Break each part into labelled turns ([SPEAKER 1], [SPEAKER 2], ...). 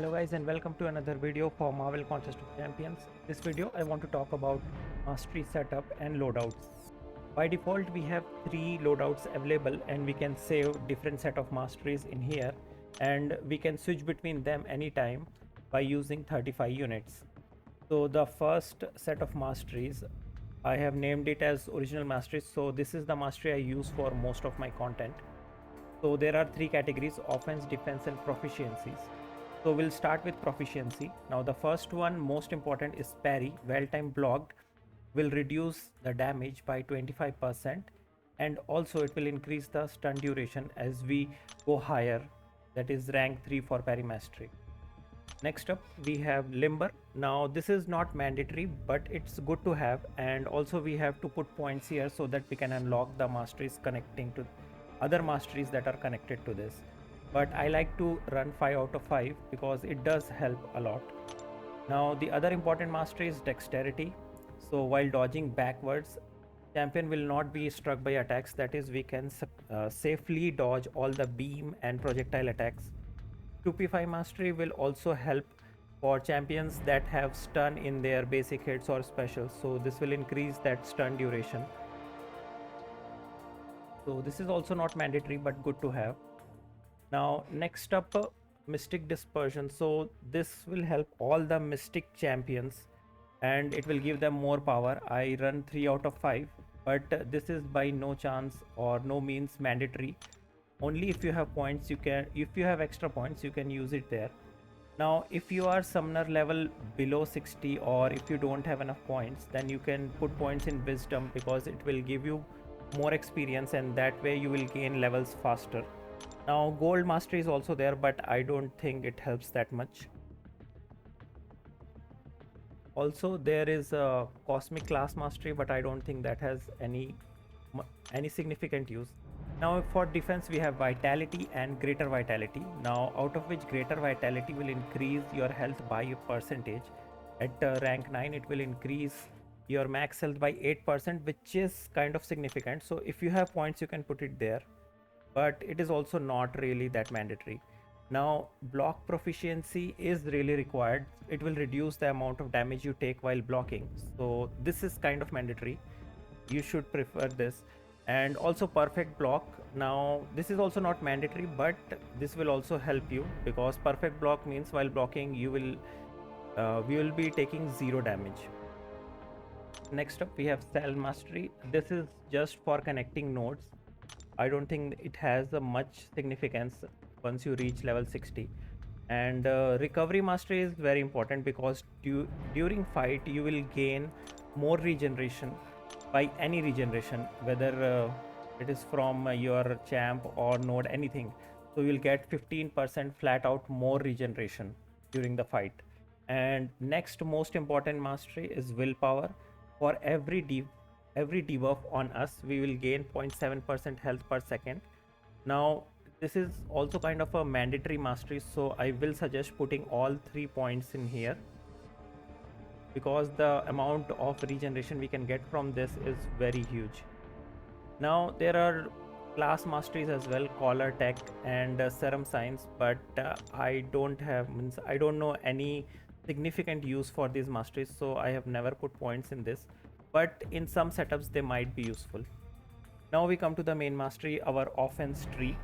[SPEAKER 1] Hello guys and welcome to another video for Marvel Contest of Champions. In this video I want to talk about mastery setup and loadouts. By default we have 3 loadouts available and we can save different set of masteries in here and we can switch between them anytime by using 35 units. So the first set of masteries I have named it as original masteries. So this is the mastery I use for most of my content. So there are 3 categories: offense, defense and proficiencies. So we'll start with proficiency. Now the first one, most important, is parry. Well time blocked will reduce the damage by 25% and also it will increase the stun duration as we go higher, that is rank 3 for parry mastery. Next up we have limber. Now this is not mandatory but it's good to have, and also we have to put points here so that we can unlock the masteries connecting to other masteries that are connected to this. But I like to run 5 out of 5 because it does help a lot. Now the other important mastery is dexterity. So while dodging backwards, champion will not be struck by attacks, that is we can safely dodge all the beam and projectile attacks. 2p5 mastery will also help for champions that have stun in their basic hits or specials, so this will increase that stun duration. So this is also not mandatory but good to have. Now next up, mystic dispersion. So this will help all the mystic champions and it will give them more power. I run 3 out of 5, but this is by no chance or no means mandatory. Only if you have points you can, if you have extra points you can use it there. Now if you are summoner level below 60 or if you don't have enough points, then you can put points in wisdom because it will give you more experience and that way you will gain levels faster. Now gold mastery is also there but I don't think it helps that much. Also there is a cosmic class mastery but I don't think that has any significant use. Now for defense we have vitality and greater vitality. Now out of which greater vitality will increase your health by a percentage. At rank 9 it will increase your max health by 8%, which is kind of significant. So if you have points you can put it there, but it is also not really that mandatory. Now block proficiency is really required. It will reduce the amount of damage you take while blocking, so this is kind of mandatory. You should prefer this. And also perfect block. Now this is also not mandatory but this will also help you because perfect block means while blocking you will we will be taking 0 damage. Next up we have cell mastery. This is just for connecting nodes. I don't think it has a much significance once you reach level 60. And recovery mastery is very important because during fight you will gain more regeneration by any regeneration, whether it is from your champ or node, anything. So you'll get 15% flat out more regeneration during the fight. And next most important mastery is willpower. For every debuff on us we will gain 0.7% health per second. Now this is also kind of a mandatory mastery, so I will suggest putting all 3 points in here because the amount of regeneration we can get from this is very huge. Now there are class masteries as well, collar tech and serum science, but I don't know any significant use for these masteries, so I have never put points in this, but in some setups they might be useful. Now we come to the main mastery, our offense tree.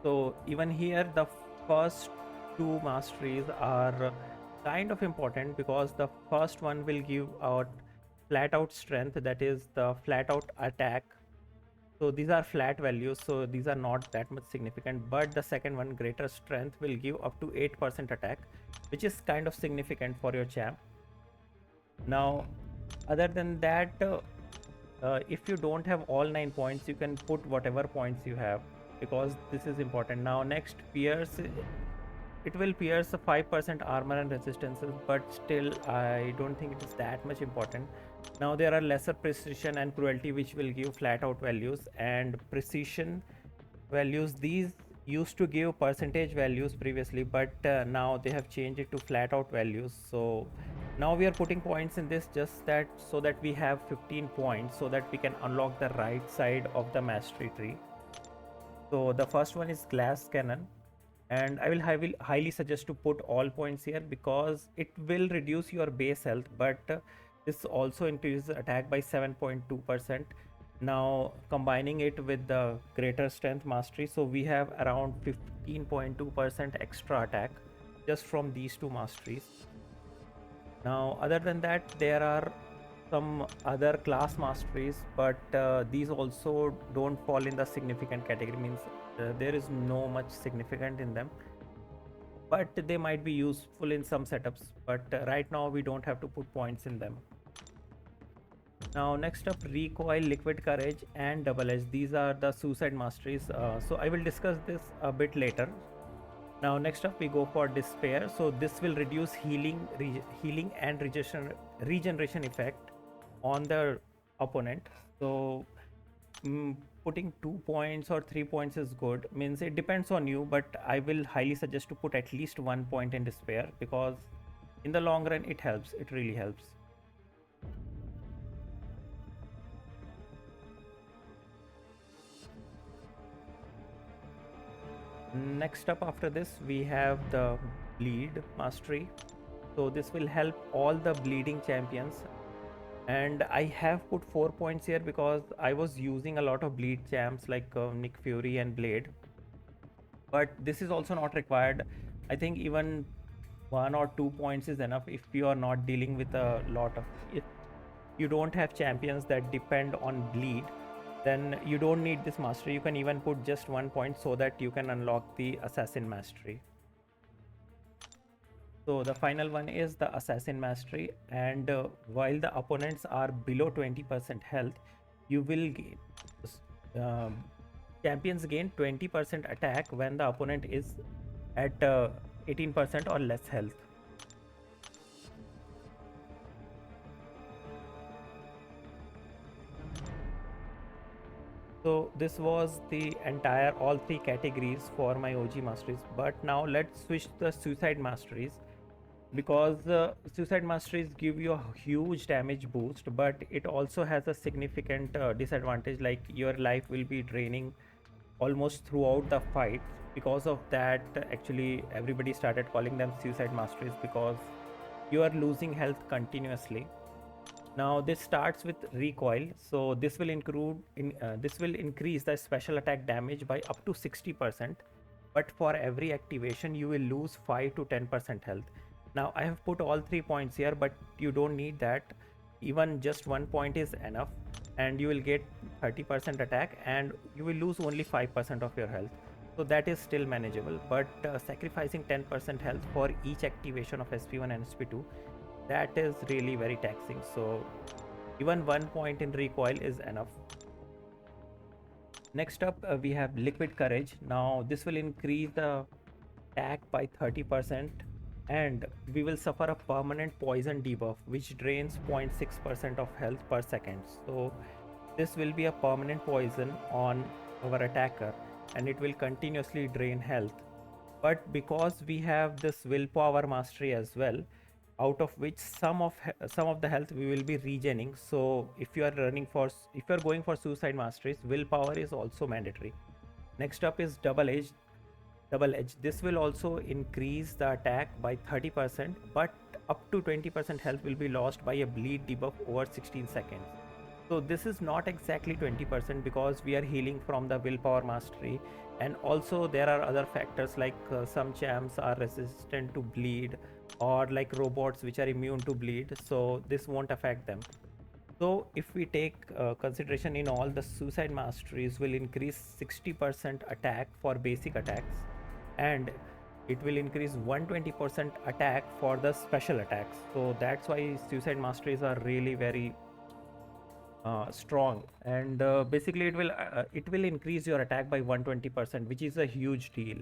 [SPEAKER 1] So even here the first 2 masteries are kind of important because the first one will give out flat out strength, that is the flat out attack. So these are flat values, so these are not that much significant, but the second one, greater strength, will give up to 8% attack, which is kind of significant for your champ. Now other than that, if you don't have all 9 points you can put whatever points you have because this is important. Now next, pierce. It will pierce 5% armor and resistances, but still I don't think it is that much important. Now there are lesser precision and cruelty which will give flat out values, and precision values, these used to give percentage values previously, but now they have changed it to flat out values. So now we are putting points in this just that so that we have 15 points so that we can unlock the right side of the mastery tree. So the first one is glass cannon. And I will highly suggest to put all points here because it will reduce your base health, but this also increases attack by 7.2%. Now combining it with the greater strength mastery, so we have around 15.2% extra attack just from these two masteries. Now other than that, there are some other class masteries, but these also don't fall in the significant category, means there is no much significant in them, but they might be useful in some setups, but right now we don't have to put points in them. Now next up, recoil, liquid courage and double edge, these are the suicide masteries, so I will discuss this a bit later. Now next up we go for despair, so this will reduce healing and regeneration effect on the opponent. So putting 2 points or 3 points is good, means it depends on you, but I will highly suggest to put at least 1 point in despair because in the long run it helps, it really helps. Next up after this we have the bleed mastery, so this will help all the bleeding champions, and I have put 4 points here because I was using a lot of bleed champs like Nick Fury and Blade, but this is also not required. I think even 1 or 2 points is enough if you are not dealing with a lot of, if you don't have champions that depend on bleed, then you don't need this mastery. You can even put just 1 point so that you can unlock the assassin mastery. So the final one is the assassin mastery, and while the opponents are below 20% health, you will gain champions gain 20% attack when the opponent is at 18% or less health. So this was the entire all 3 categories for my OG masteries, but now let's switch to the suicide masteries, because suicide masteries give you a huge damage boost, but it also has a significant disadvantage, like your life will be draining almost throughout the fight. Because of that, actually everybody started calling them suicide masteries because you are losing health continuously. Now this starts with recoil, so this will increase the special attack damage by up to 60%, but for every activation you will lose 5 to 10% health. Now I have put all 3 points here, but you don't need that. Even just 1 point is enough, and you will get 30% attack and you will lose only 5% of your health. So that is still manageable, but sacrificing 10% health for each activation of SP1 and SP2, that is really very taxing. So even 1 point in recoil is enough. Next up we have liquid courage. Now this will increase the attack by 30%, and we will suffer a permanent poison debuff which drains 0.6% of health per second. So this will be a permanent poison on our attacker and it will continuously drain health. But because we have this willpower mastery as well, out of which some of the health we will be regening, so if you are going for suicide masteries, willpower is also mandatory. Next up is double edge. This will also increase the attack by 30%, but up to 20% health will be lost by a bleed debuff over 16 seconds. So this is not exactly 20% because we are healing from the willpower mastery, and also there are other factors like some champs are resistant to bleed, or like robots which are immune to bleed, so this won't affect them. So if we take consideration in all, the suicide masteries will increase 60% attack for basic attacks, and it will increase 120% attack for the special attacks. So that's why suicide masteries are really very strong, and basically it will increase your attack by 120%, which is a huge deal.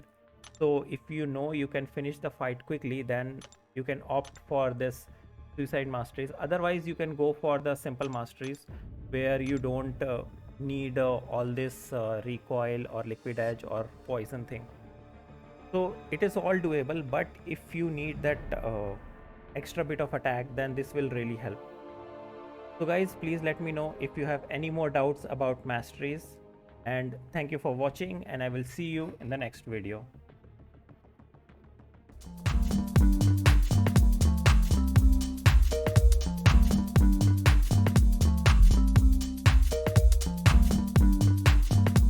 [SPEAKER 1] So if you know you can finish the fight quickly, then you can opt for this suicide masteries. Otherwise you can go for the simple masteries where you don't need all this recoil or liquid edge or poison thing. So it is all doable, but if you need that extra bit of attack, then this will really help. So guys, please let me know if you have any more doubts about masteries, and thank you for watching, and I will see you in the next video.